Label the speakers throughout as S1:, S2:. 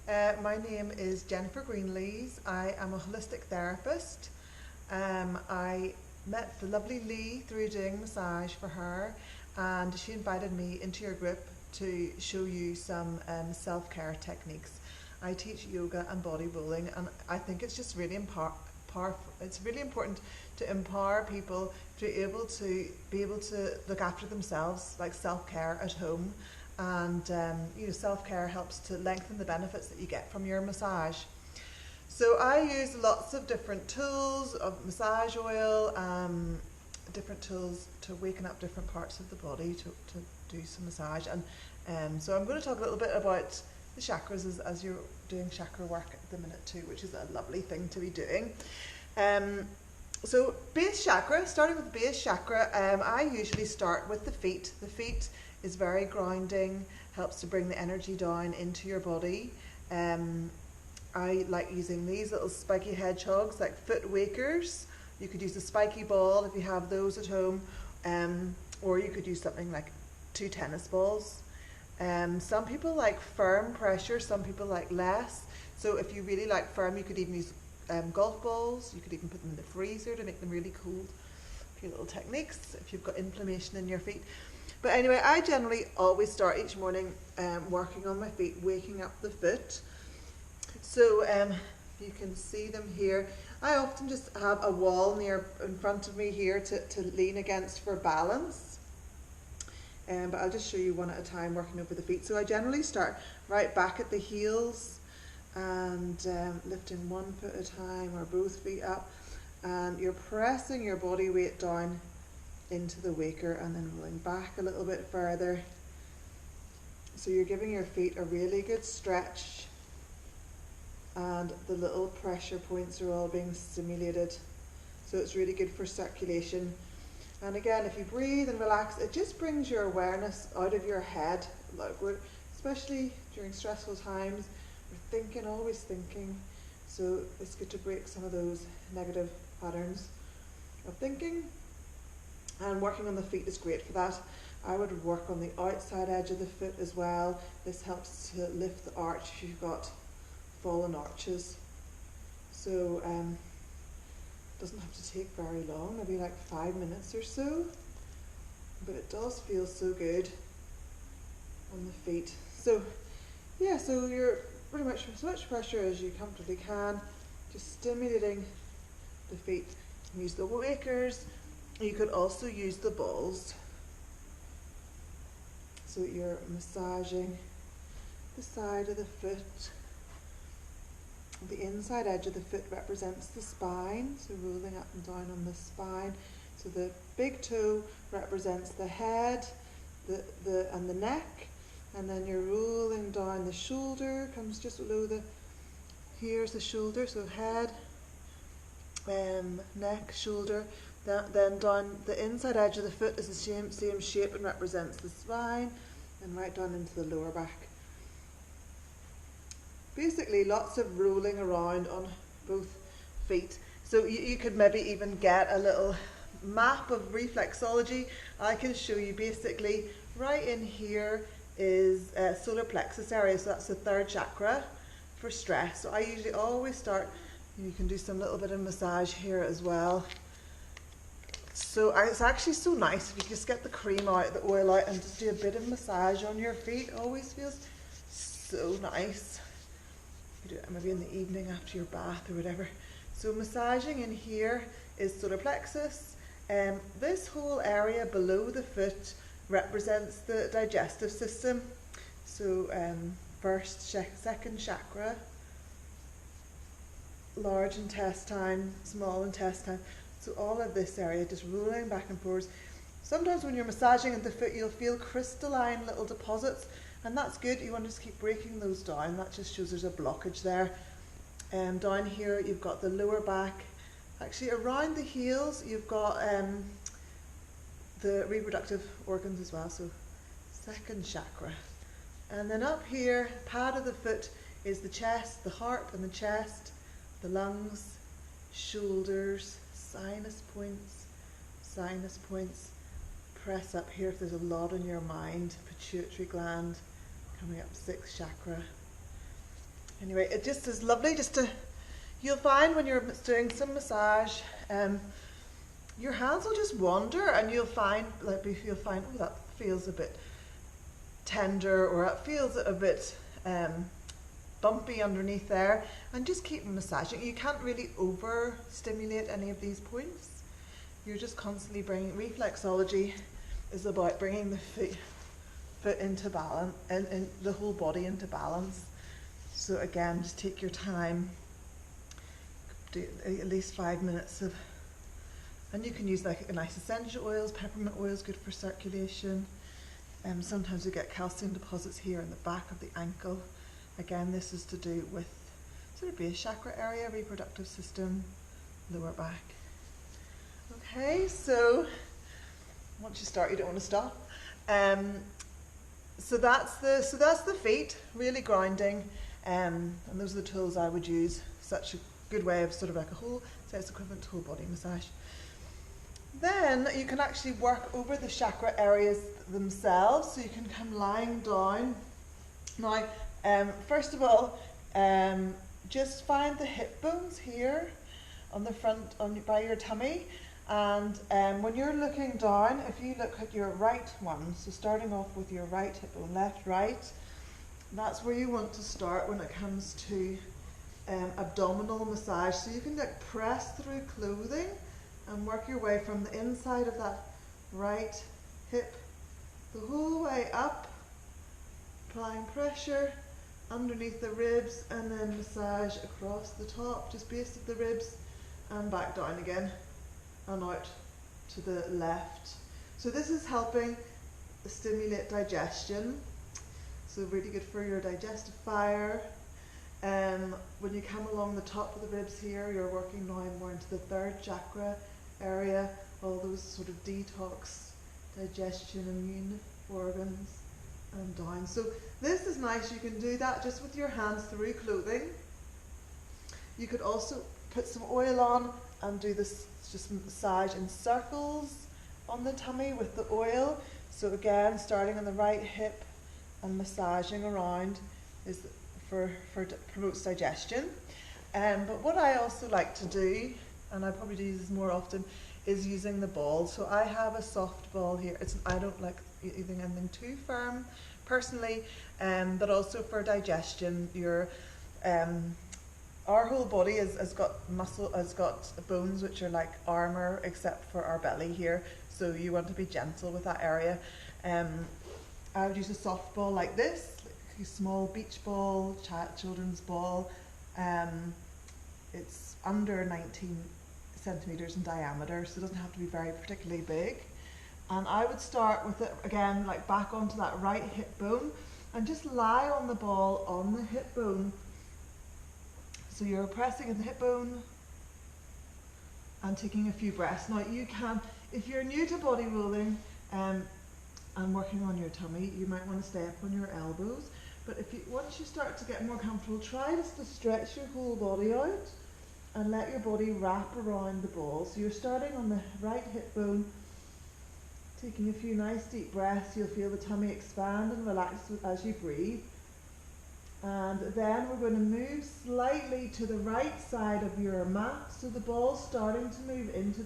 S1: Hi, my name is Jennifer Greenlees. I am a holistic therapist. I met the lovely Lee through doing massage for her, and she invited me into your group to show you some self-care techniques. I teach yoga and body rolling, and I think it's just really it's really important to empower people to be able to look after themselves, like self-care at home. And self-care helps to lengthen the benefits that you get from your massage. So I use lots of different tools of massage oil, different tools to waken up different parts of the body to do some massage. And so I'm going to talk a little bit about the chakras as you're doing chakra work at the minute too, which is a lovely thing to be doing. So base chakra, starting with the base chakra, I usually start with the feet. The feet is very grounding, helps to bring the energy down into your body. I like using these little spiky hedgehogs, like foot wakers. You could use a spiky ball if you have those at home, or you could use something like 2 tennis balls. Some people like firm pressure, some people like less. So if you really like firm, you could even use golf balls. You could even put them in the freezer to make them really cold. A few little techniques if you've got inflammation in your feet. But anyway, I generally always start each morning working on my feet, waking up the foot. So you can see them here. I often just have a wall in front of me here to lean against for balance. But I'll just show you one at a time working over the feet. So I generally start right back at the heels and lifting one foot at a time or both feet up. And you're pressing your body weight down into the waker and then rolling back a little bit further. So you're giving your feet a really good stretch, and the little pressure points are all being stimulated. So it's really good for circulation. And again, if you breathe and relax, it just brings your awareness out of your head. Like especially during stressful times, we're thinking, always thinking. So it's good to break some of those negative patterns of thinking. And working on the feet is great for that. I would work on the outside edge of the foot as well. This helps to lift the arch if you've got fallen arches. So it doesn't have to take very long, maybe like 5 minutes or so. But it does feel so good on the feet. So yeah, so you're pretty much as much pressure as you comfortably can, just stimulating the feet. Use the wakers. You could also use the balls. So you're massaging the side of the foot. The inside edge of the foot represents the spine, so rolling up and down on the spine. So the big toe represents the head and the neck, and then you're rolling down the shoulder, comes just below here's the shoulder, so head, neck, shoulder. Then down the inside edge of the foot is the same shape and represents the spine, and right down into the lower back. Basically lots of rolling around on both feet. So you could maybe even get a little map of reflexology. I can show you basically right in here is solar plexus area, so that's the 3rd chakra for stress. So I usually always start, you can do some little bit of massage here as well. So it's actually so nice if you just get the cream out, the oil out, and just do a bit of massage on your feet. It always feels so nice. You do it maybe in the evening after your bath or whatever. So massaging in here is solar plexus. This whole area below the foot represents the digestive system. So 1st, 2nd chakra, large intestine, small intestine. So all of this area just rolling back and forwards. Sometimes when you're massaging at the foot, you'll feel crystalline little deposits, and that's good. You want to just keep breaking those down. That just shows there's a blockage there. Down here, you've got the lower back. Actually, around the heels, you've got the reproductive organs as well. So 2nd chakra. And then up here, pad of the foot is the chest, the heart and the chest, the lungs, shoulders, sinus points. Press up here if there's a lot on your mind. Pituitary gland coming up 6th chakra. Anyway, it just is lovely just to, you'll find when you're doing some massage, your hands will just wander, and you'll find, oh, that feels a bit tender, or it feels a bit bumpy underneath there, and just keep massaging. You can't really overstimulate any of these points. You're just constantly bringing, reflexology is about bringing the foot into balance, and the whole body into balance. So again, just take your time, do at least 5 minutes of, and you can use like nice essential oils. Peppermint oil is good for circulation. Sometimes we get calcium deposits here in the back of the ankle. Again, this is to do with sort of base chakra area, reproductive system, lower back. Okay, so once you start, you don't want to stop. So that's the feet, really grounding, and those are the tools I would use. Such a good way of sort of like a whole, so it's equivalent to whole body massage. Then you can actually work over the chakra areas themselves, so you can come lying down. Now, first of all, just find the hip bones here on the front, by your tummy, and when you're looking down, if you look at your right one, so starting off with your right hip bone, left, right, that's where you want to start when it comes to abdominal massage. So you can like press through clothing and work your way from the inside of that right hip the whole way up, applying pressure underneath the ribs, and then massage across the top, just base of the ribs, and back down again and out to the left. So this is helping stimulate digestion, so really good for your digestive fire. When you come along the top of the ribs here, you're working now more into the third chakra area, all those sort of detox, digestion, immune organs, and down. So this is nice. You can do that just with your hands through clothing. You could also put some oil on and do this, just massage in circles on the tummy with the oil. So again, starting on the right hip and massaging around is promotes digestion. But what I also like to do, and I probably do this more often, is using the ball. So I have a soft ball here. I don't like using anything too firm personally, but also for digestion. Our whole body has got muscle, has got bones which are like armor, except for our belly here. So you want to be gentle with that area. I would use a soft ball like this, like a small beach ball, children's ball. It's under 19 centimeters in diameter, so it doesn't have to be very particularly big. And I would start with it again, like back onto that right hip bone, and just lie on the ball on the hip bone. So you're pressing in the hip bone and taking a few breaths. Now you can, if you're new to body rolling and working on your tummy, you might want to stay up on your elbows. But once you start to get more comfortable, try just to stretch your whole body out and let your body wrap around the ball. So you're starting on the right hip bone, taking a few nice deep breaths. You'll feel the tummy expand and relax as you breathe. And then we're going to move slightly to the right side of your mat, so the ball's starting to move into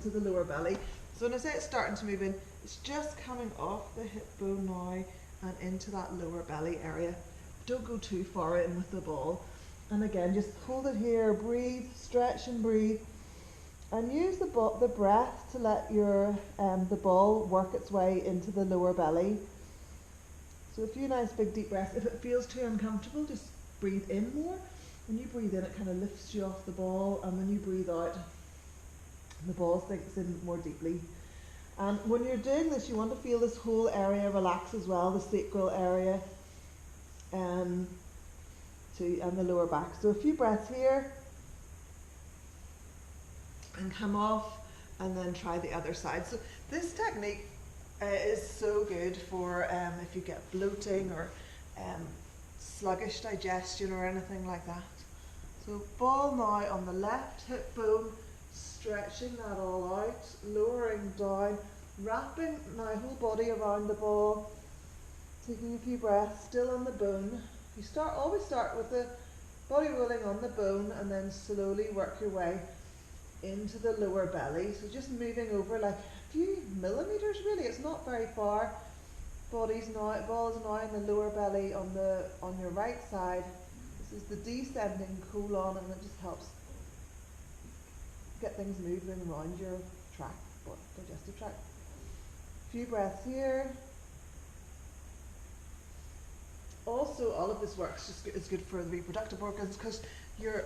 S1: the lower belly. So when I say it's starting to move in, it's just coming off the hip bone now and into that lower belly area. Don't go too far in with the ball. And again, just hold it here, breathe, stretch and breathe, and use the breath to let the ball work its way into the lower belly. So a few nice big deep breaths. If it feels too uncomfortable, just breathe in more. When you breathe in, it kind of lifts you off the ball, and when you breathe out, the ball sinks in more deeply. And when you're doing this, you want to feel this whole area relax as well, the sacral area, and the lower back. So a few breaths here, and come off, and then try the other side. So this technique is so good for if you get bloating or sluggish digestion or anything like that. So ball now on the left hip bone, stretching that all out, lowering down, wrapping my whole body around the ball, taking a few breaths, still on the bone. You always start with the body rolling on the bone, and then slowly work your way into the lower belly. So just moving over like a few millimeters really, it's not very far. Ball is now in the lower belly on your right side. This is the descending colon, and it just helps get things moving around your tract, digestive tract. A few breaths here. Also, all of this work is good for the reproductive organs because you're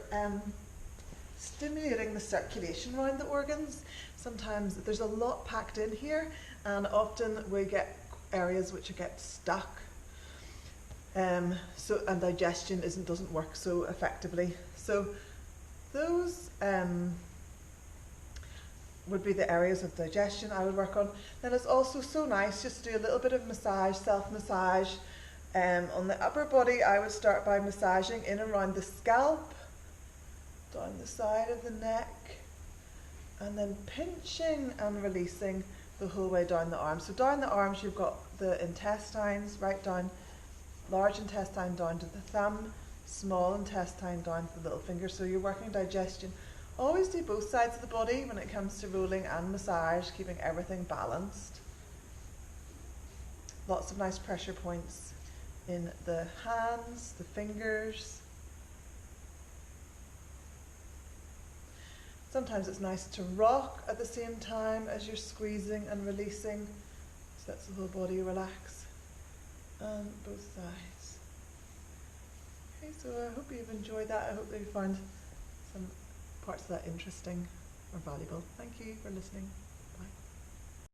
S1: stimulating the circulation around the organs. Sometimes there's a lot packed in here, and often we get areas which get stuck. And digestion doesn't work so effectively. So those would be the areas of digestion I would work on. Then it's also so nice just to do a little bit of massage, self-massage. On the upper body, I would start by massaging in and around the scalp, down the side of the neck, and then pinching and releasing the whole way down the arms. So down the arms, you've got the intestines, right down, large intestine down to the thumb, small intestine down to the little finger. So you're working digestion. Always do both sides of the body when it comes to rolling and massage, keeping everything balanced. Lots of nice pressure points in the hands, the fingers. Sometimes it's nice to rock at the same time as you're squeezing and releasing. So lets the whole body relax. And both sides. Okay, so I hope you've enjoyed that. I hope that you found some parts of that interesting or valuable. Thank you for listening.